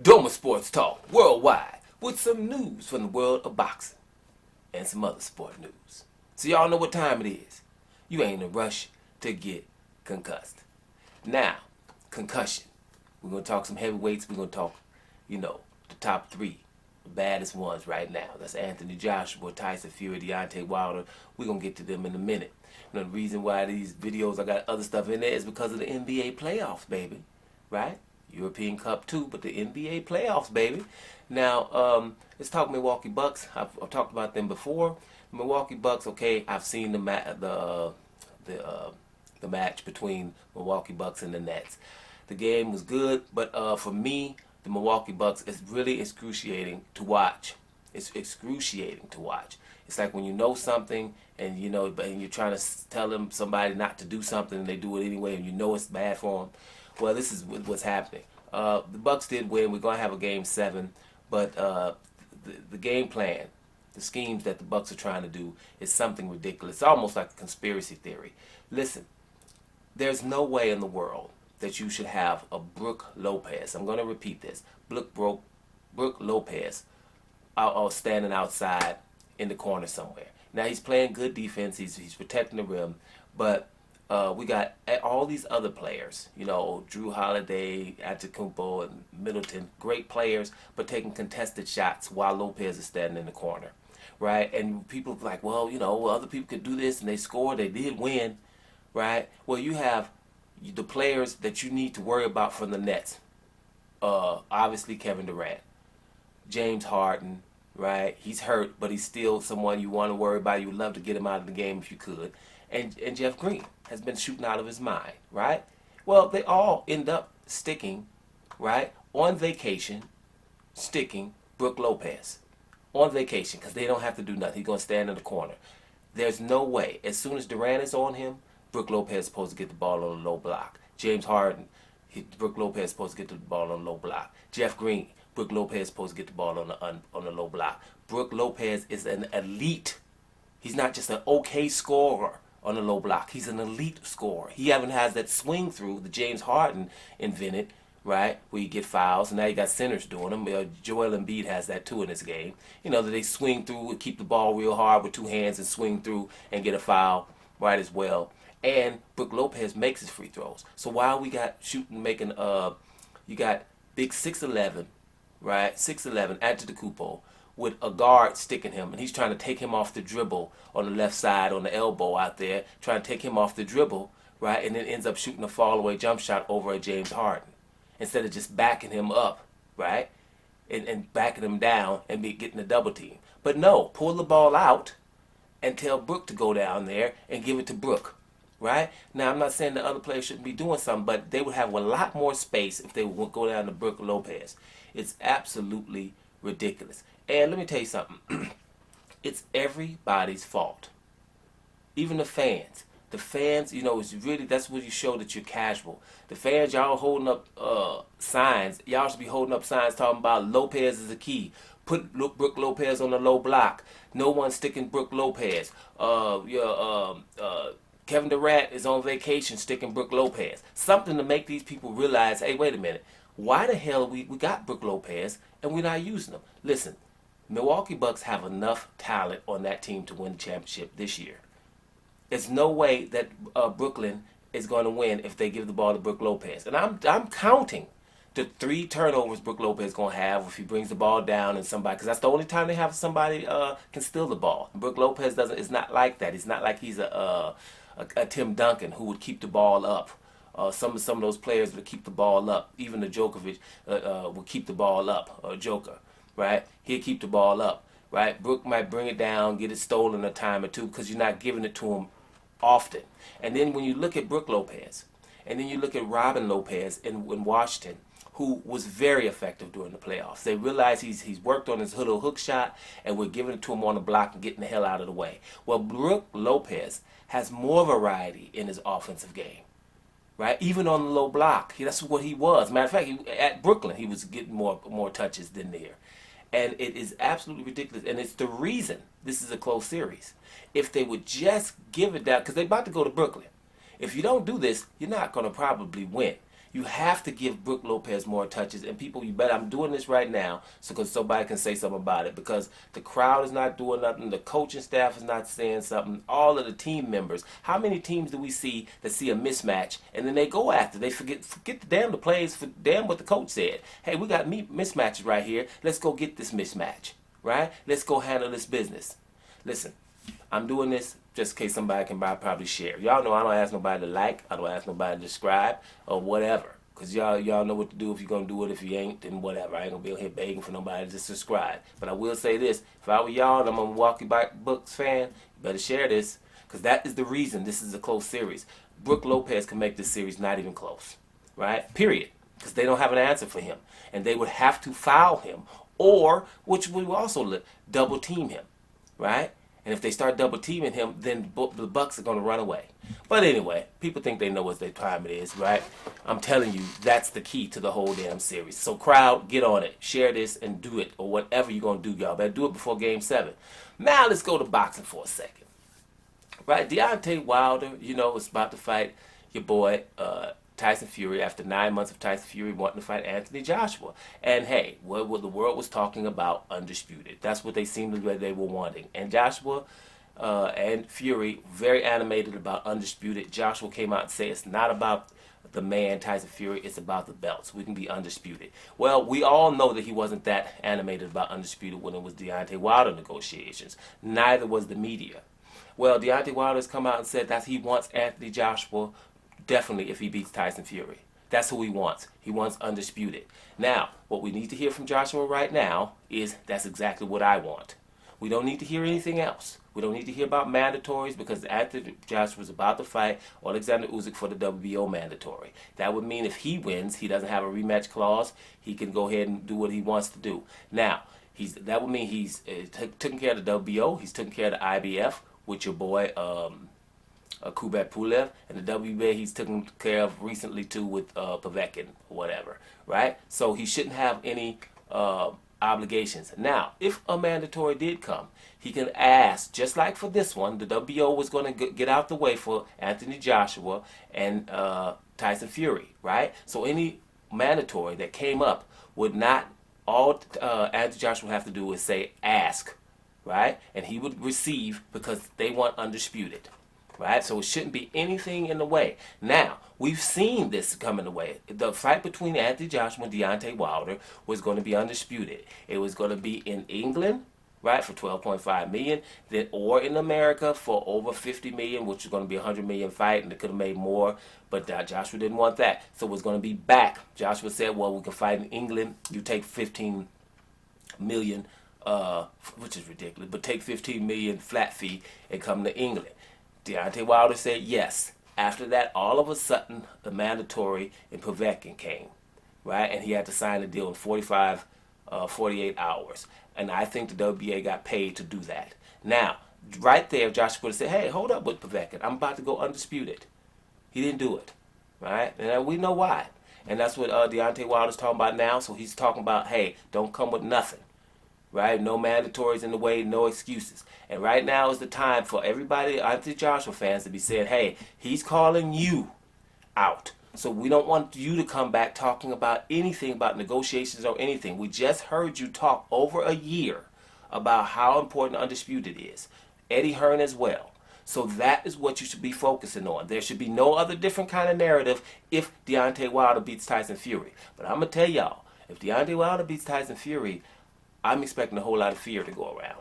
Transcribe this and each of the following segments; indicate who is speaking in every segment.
Speaker 1: Doma Sports Talk worldwide with some news from the world of boxing and some other sport news. So y'all know what time it is. You ain't in a rush to get concussed. Now, concussion. We're going to talk some heavyweights. We're going to talk, the top three, the baddest ones right now. That's Anthony Joshua, Tyson Fury, Deontay Wilder. We're going to get to them in a minute. The reason why these videos, I got other stuff in there is because of the NBA playoffs, baby. Right? European Cup too, but the NBA playoffs, baby. Now, let's talk Milwaukee Bucks. I've talked about them before. Milwaukee Bucks, okay, I've seen the match between Milwaukee Bucks and the Nets. The game was good, but for me, the Milwaukee Bucks is really excruciating to watch. It's excruciating to watch. It's like when you know something and and you're trying to tell somebody not to do something and they do it anyway and you know it's bad for them. Well, this is what's happening. The Bucks did win. We're going to have a game 7, but the game plan, the schemes that the Bucks are trying to do is something ridiculous. It's almost like a conspiracy theory. Listen, there's no way in the world that you should have a Brook Lopez. I'm going to repeat this. Brook Lopez standing outside in the corner somewhere. Now, he's playing good defense. He's protecting the rim, but we got all these other players, Drew Holiday, Antetokounmpo, and Middleton, great players, but taking contested shots while Lopez is standing in the corner, right? And people are like, well, other people could do this, and they scored, they did win, right? Well, you have the players that you need to worry about from the Nets. Obviously, Kevin Durant, James Harden, right? He's hurt, but he's still someone you want to worry about. You would love to get him out of the game if you could. And Jeff Green has been shooting out of his mind, right? Well, they all end up sticking, right, on vacation, sticking Brook Lopez on vacation because they don't have to do nothing. He's going to stand in the corner. There's no way. As soon as Durant is on him, Brook Lopez is supposed to get the ball on a low block. James Harden, Brook Lopez is supposed to get the ball on a low block. Jeff Green, Brook Lopez is supposed to get the ball on a low block. Brook Lopez is an elite. He's not just an okay scorer on the low block. He's an elite scorer. He even has that swing through that James Harden invented, right, where you get fouls. And now you got centers doing them. Joel Embiid has that too in his game. That they swing through and keep the ball real hard with two hands and swing through and get a foul, right, as well. And Brook Lopez makes his free throws. So while we got making, you got big 6'11", right, 6'11", Antetokounmpo, with a guard sticking him, and he's trying to take him off the dribble on the left side, on the elbow out there, trying to take him off the dribble, right, and then ends up shooting a fall-away jump shot over at James Harden instead of just backing him up, right, and backing him down and getting a double team. But no, pull the ball out and tell Brook to go down there and give it to Brook, right? Now, I'm not saying the other players shouldn't be doing something, but they would have a lot more space if they would go down to Brook Lopez. It's absolutely ridiculous. And let me tell you something. It's everybody's fault. Even the fans. The fans, it's really, that's what you show that you're casual. The fans, y'all holding up signs. Y'all should be holding up signs talking about Lopez is the key. Put Brook Lopez on the low block. No one sticking Brook Lopez. Kevin Durant is on vacation sticking Brook Lopez. Something to make these people realize, hey, wait a minute. Why the hell we got Brook Lopez and we're not using him? Listen. Milwaukee Bucks have enough talent on that team to win the championship this year. There's no way that Brooklyn is going to win if they give the ball to Brook Lopez. And I'm counting the 3 turnovers Brook Lopez is going to have if he brings the ball down and somebody, because that's the only time they have somebody can steal the ball. Brook Lopez is not like that. He's not like he's a Tim Duncan who would keep the ball up. Some of those players would keep the ball up. Even the Djokovic would keep the ball up, Joker. Right? He'll keep the ball up, right? Brook might bring it down, get it stolen a time or two because you're not giving it to him often. And then when you look at Brook Lopez, and then you look at Robin Lopez in Washington, who was very effective during the playoffs. They realize he's worked on his little hook shot, and we're giving it to him on the block and getting the hell out of the way. Well, Brook Lopez has more variety in his offensive game. Right, even on the low block, that's what he was. Matter of fact, at Brooklyn, he was getting more touches than there. And it is absolutely ridiculous. And it's the reason this is a close series. If they would just give it down, because they're about to go to Brooklyn. If you don't do this, you're not going to probably win. You have to give Brook Lopez more touches. And people, you bet I'm doing this right now so because somebody can say something about it. Because the crowd is not doing nothing. The coaching staff is not saying something. All of the team members. How many teams do we see that see a mismatch and then they go after? They forget the plays, for damn what the coach said. Hey, we got mismatches right here. Let's go get this mismatch. Right? Let's go handle this business. Listen, I'm doing this just in case somebody can probably share. Y'all know I don't ask nobody to like. I don't ask nobody to subscribe or whatever. Because y'all know what to do if you're going to do it. If you ain't, then whatever. I ain't going to be here begging for nobody to subscribe. But I will say this. If I were y'all and I'm a Milwaukee Bucks fan, you better share this. Because that is the reason this is a close series. Brook Lopez can make this series not even close. Right? Period. Because they don't have an answer for him. And they would have to foul him. Or, which would also double team him. Right? And if they start double teaming him, then the Bucks are going to run away. But anyway, people think they know what their time it is, right? I'm telling you, that's the key to the whole damn series. So crowd, get on it. Share this and do it. Or whatever you're going to do, y'all. Better do it before Game 7. Now let's go to boxing for a second. Right? Deontay Wilder, is about to fight your boy, Tyson Fury, after 9 months of Tyson Fury wanting to fight Anthony Joshua. And hey, what the world was talking about, undisputed. That's what they seemed like they were wanting. And Joshua and Fury, very animated about undisputed. Joshua came out and said it's not about the man, Tyson Fury, it's about the belts. We can be undisputed. Well, we all know that he wasn't that animated about undisputed when it was Deontay Wilder negotiations. Neither was the media. Well, Deontay Wilder has come out and said that he wants Anthony Joshua definitely if he beats Tyson Fury. That's who he wants. He wants undisputed. Now, what we need to hear from Joshua right now is that's exactly what I want. We don't need to hear anything else. We don't need to hear about mandatories because Anthony Joshua is about to fight Alexander Usyk for the WBO mandatory. That would mean if he wins, he doesn't have a rematch clause. He can go ahead and do what he wants to do. Now, that would mean he's taken care of the WBO. He's taken care of the IBF with your boy Kubrat Pulev, and the WBA he's taken care of recently too with Povetkin or whatever, right? So he shouldn't have any obligations. Now, if a mandatory did come, he can ask, just like for this one, the WBO was going to get out the way for Anthony Joshua and Tyson Fury, right? So any mandatory that came up would not, all Anthony Joshua would have to do is say ask, right? And he would receive because they want undisputed. Right? So it shouldn't be anything in the way. Now, we've seen this come in the way. The fight between Anthony Joshua and Deontay Wilder was going to be undisputed. It was going to be in England, right, for $12.5 million, then or in America for over $50 million, which was going to be a $100 million fight, and it could have made more, but Joshua didn't want that. So it was going to be back. Joshua said, well, we can fight in England. You take $15 million, which is ridiculous, but take $15 million flat fee and come to England. Deontay Wilder said yes. After that, all of a sudden, the mandatory in Povetkin came, right? And he had to sign a deal in 48 hours. And I think the WBA got paid to do that. Now, right there, Joshua would have said, hey, hold up with Povetkin. I'm about to go undisputed. He didn't do it, right? And we know why. And that's what Deontay Wilder's talking about now. So he's talking about, hey, don't come with nothing. Right? No mandatories in the way, no excuses. And right now is the time for everybody, Anthony Joshua fans, to be saying, hey, he's calling you out. So we don't want you to come back talking about anything about negotiations or anything. We just heard you talk over a year about how important undisputed is. Eddie Hearn as well. So that is what you should be focusing on. There should be no other different kind of narrative if Deontay Wilder beats Tyson Fury. But I'm going to tell y'all, if Deontay Wilder beats Tyson Fury, I'm expecting a whole lot of fear to go around.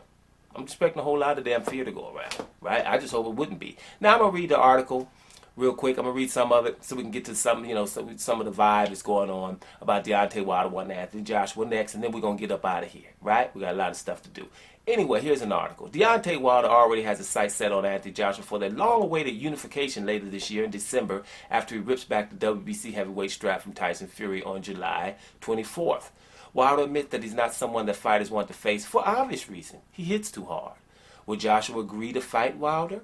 Speaker 1: I'm expecting a whole lot of damn fear to go around, right? I just hope it wouldn't be. Now I'm going to read the article real quick. I'm going to read some of it so we can get to some of the vibe that's going on about Deontay Wilder wanting Anthony Joshua next, and then we're going to get up out of here, right? We got a lot of stuff to do. Anyway, here's an article. Deontay Wilder already has his sights set on Anthony Joshua for their long-awaited unification later this year in December after he rips back the WBC heavyweight strap from Tyson Fury on July 24th. Wilder admits that he's not someone that fighters want to face for obvious reason. He hits too hard. Will Joshua agree to fight Wilder?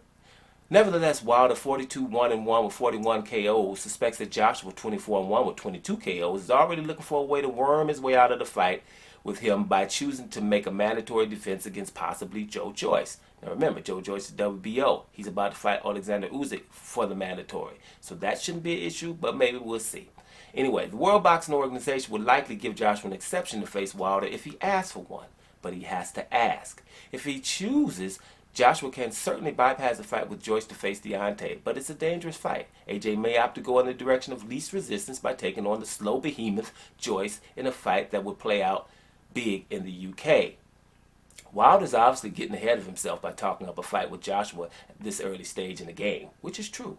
Speaker 1: Nevertheless, Wilder, 42-1-1 with 41 KOs, suspects that Joshua, 24-1 with 22 KOs, is already looking for a way to worm his way out of the fight with him by choosing to make a mandatory defense against possibly Joe Joyce. Now remember, Joe Joyce is WBO. He's about to fight Alexander Usyk for the mandatory. So that shouldn't be an issue, but maybe we'll see. Anyway, the World Boxing Organization would likely give Joshua an exception to face Wilder if he asks for one, but he has to ask. If he chooses, Joshua can certainly bypass a fight with Joyce to face Deontay, but it's a dangerous fight. AJ may opt to go in the direction of least resistance by taking on the slow behemoth Joyce in a fight that would play out big in the UK. Wilder's obviously getting ahead of himself by talking up a fight with Joshua at this early stage in the game, which is true.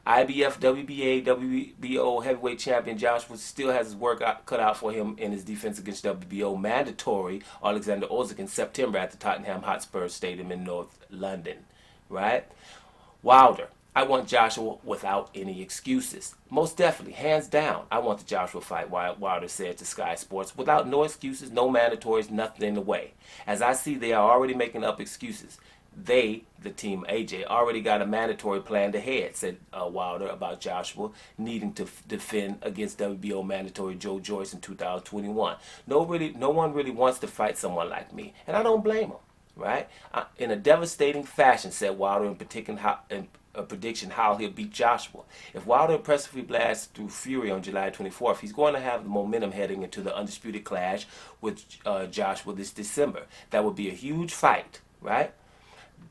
Speaker 1: IBF, WBA, WBO heavyweight champion Joshua still has his work cut out for him in his defense against WBO mandatory Alexander Usyk in September at the Tottenham Hotspur Stadium in North London. Right? Wilder. I want Joshua without any excuses. Most definitely, hands down, I want the Joshua fight, Wilder said to Sky Sports, without no excuses, no mandatories, nothing in the way. As I see, they are already making up excuses. They, the team AJ, already got a mandatory planned ahead, said Wilder about Joshua needing to defend against WBO mandatory Joe Joyce in 2021. No one really wants to fight someone like me, and I don't blame him. Right? In a devastating fashion, said Wilder in a prediction how he'll beat Joshua. If Wilder impressively blasts through Fury on July 24th, he's going to have the momentum heading into the undisputed clash with Joshua this December. That would be a huge fight, right?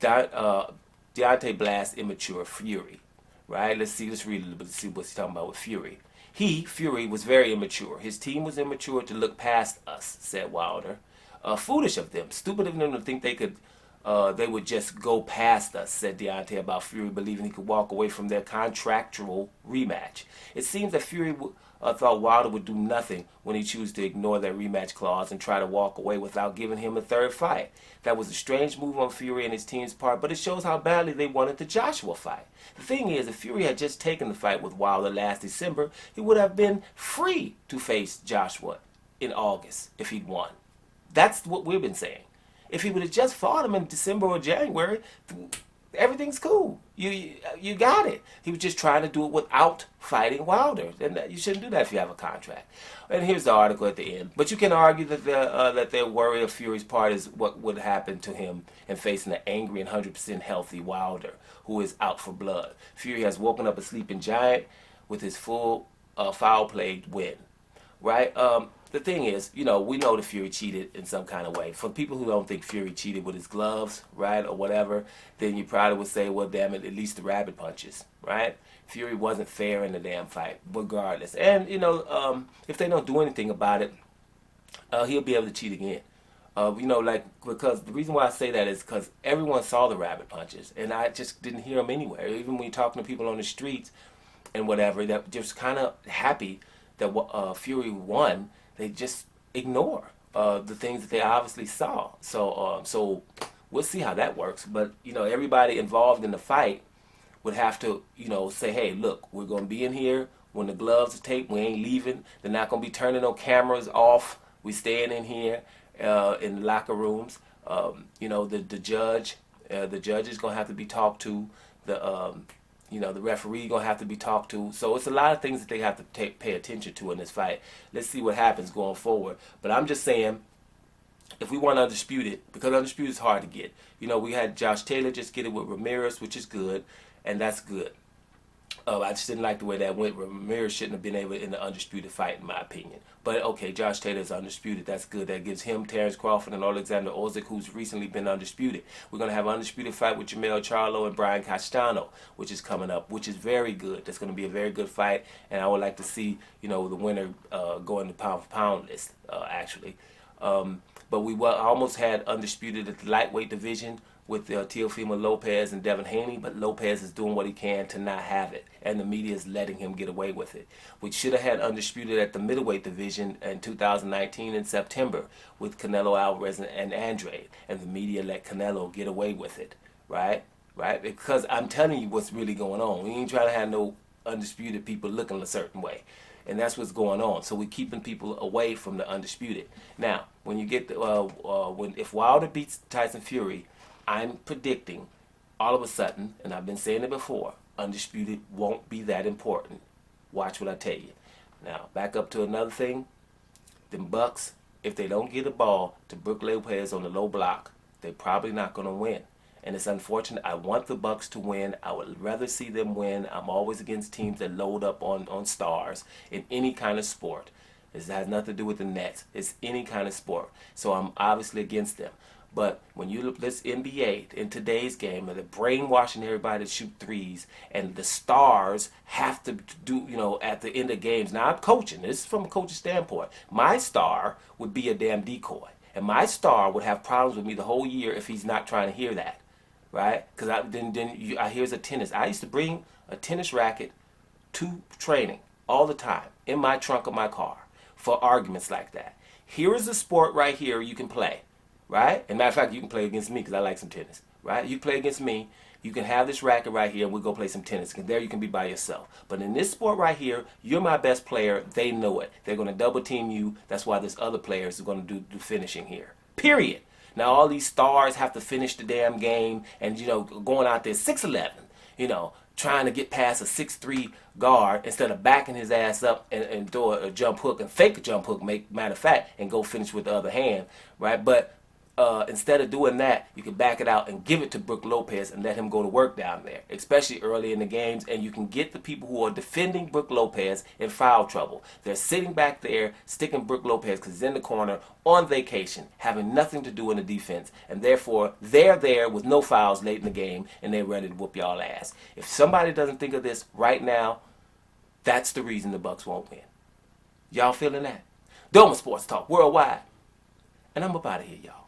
Speaker 1: Deontay blasts immature Fury, right? Let's read a little bit to see what he's talking about with Fury. Fury, was very immature. His team was immature to look past us, said Wilder. Foolish of them, stupid of them to think they would just go past us, said Deontay about Fury believing he could walk away from their contractual rematch. It seems that Fury thought Wilder would do nothing when he chose to ignore that rematch clause and try to walk away without giving him a third fight. That was a strange move on Fury and his team's part, but it shows how badly they wanted the Joshua fight. The thing is, if Fury had just taken the fight with Wilder last December, he would have been free to face Joshua in August if he'd won. That's what we've been saying. If he would have just fought him in December or January, everything's cool. You got it. He was just trying to do it without fighting Wilder. And you shouldn't do that if you have a contract. And here's the article at the end. But you can argue that their worry of Fury's part is what would happen to him in facing an angry and 100% healthy Wilder, who is out for blood. Fury has woken up a sleeping giant with his full foul-plagued win. Right? The thing is, we know that Fury cheated in some kind of way. For people who don't think Fury cheated with his gloves, right, or whatever, then you probably would say, well, damn it, at least the rabbit punches, right? Fury wasn't fair in the damn fight, regardless. And, if they don't do anything about it, he'll be able to cheat again. Because the reason why I say that is because everyone saw the rabbit punches, and I just didn't hear them anywhere. Even when you're talking to people on the streets and whatever, that just kind of happy that Fury won, they just ignore the things that they obviously saw. So we'll see how that works. But everybody involved in the fight would have to say, hey, look, we're gonna be in here when the gloves are taped. We ain't leaving. They're not gonna be turning no cameras off. We staying in here in the locker rooms. The judge is gonna have to be talked to. The referee gonna have to be talked to. So it's a lot of things that they have to pay attention to in this fight. Let's see what happens going forward. But I'm just saying, if we want Undisputed, because Undisputed is hard to get. We had Josh Taylor just get it with Ramirez, which is good, and that's good. I just didn't like the way that went. Ramirez shouldn't have been able in the Undisputed fight, in my opinion. But okay, Josh Taylor's Undisputed. That's good. That gives him Terrence Crawford and Alexander Usyk, who's recently been Undisputed. We're going to have an Undisputed fight with Jamel Charlo and Brian Castano, which is coming up, which is very good. That's going to be a very good fight, and I would like to see, the winner go in the pound-for-pound list, actually. But we almost had Undisputed at the lightweight division with Teofimo Lopez and Devin Haney, but Lopez is doing what he can to not have it, and the media is letting him get away with it. We should have had Undisputed at the middleweight division in 2019 in September with Canelo Alvarez and Andre, and the media let Canelo get away with it, right? Because I'm telling you what's really going on. We ain't trying to have no Undisputed people looking a certain way. And that's what's going on. So we're keeping people away from the Undisputed. Now, when you get if Wilder beats Tyson Fury, I'm predicting all of a sudden, and I've been saying it before, Undisputed won't be that important. Watch what I tell you. Now, back up to another thing. Them Bucks, if they don't get a ball to Brook Lopez on the low block, they're probably not going to win. and it's unfortunate. I want the Bucks to win. I would rather see them win. I'm always against teams that load up on stars in any kind of sport. This has nothing to do with the Nets. It's any kind of sport. So I'm obviously against them. But when you look this NBA in today's game, they're brainwashing everybody to shoot threes, and the stars have to do, at the end of games. Now I'm coaching. This is from a coach's standpoint. My star would be a damn decoy, and my star would have problems with me the whole year if he's not trying to hear that, right? Because I here's a tennis. I used to bring a tennis racket to training all the time in my trunk of my car for arguments like that. Here is a sport right here you can play. Right? And matter of fact, you can play against me because I like some tennis. Right? You play against me. You can have this racket right here and we'll go play some tennis. And there you can be by yourself. But in this sport right here, you're my best player. They know it. They're going to double team you. That's why this other player is going to do the finishing here. Period. Now all these stars have to finish the damn game and, going out there 6'11", trying to get past a 6'3" guard instead of backing his ass up and throw a jump hook and fake a jump hook, matter of fact, and go finish with the other hand. Right? But instead of doing that, you can back it out and give it to Brook Lopez and let him go to work down there, especially early in the games. And you can get the people who are defending Brook Lopez in foul trouble. They're sitting back there, sticking Brook Lopez because he's in the corner on vacation, having nothing to do in the defense. And therefore, they're there with no fouls late in the game, and they're ready to whoop y'all ass. If somebody doesn't think of this right now, that's the reason the Bucks won't win. Y'all feeling that? Doma Sports Talk Worldwide. And I'm up out of here, y'all.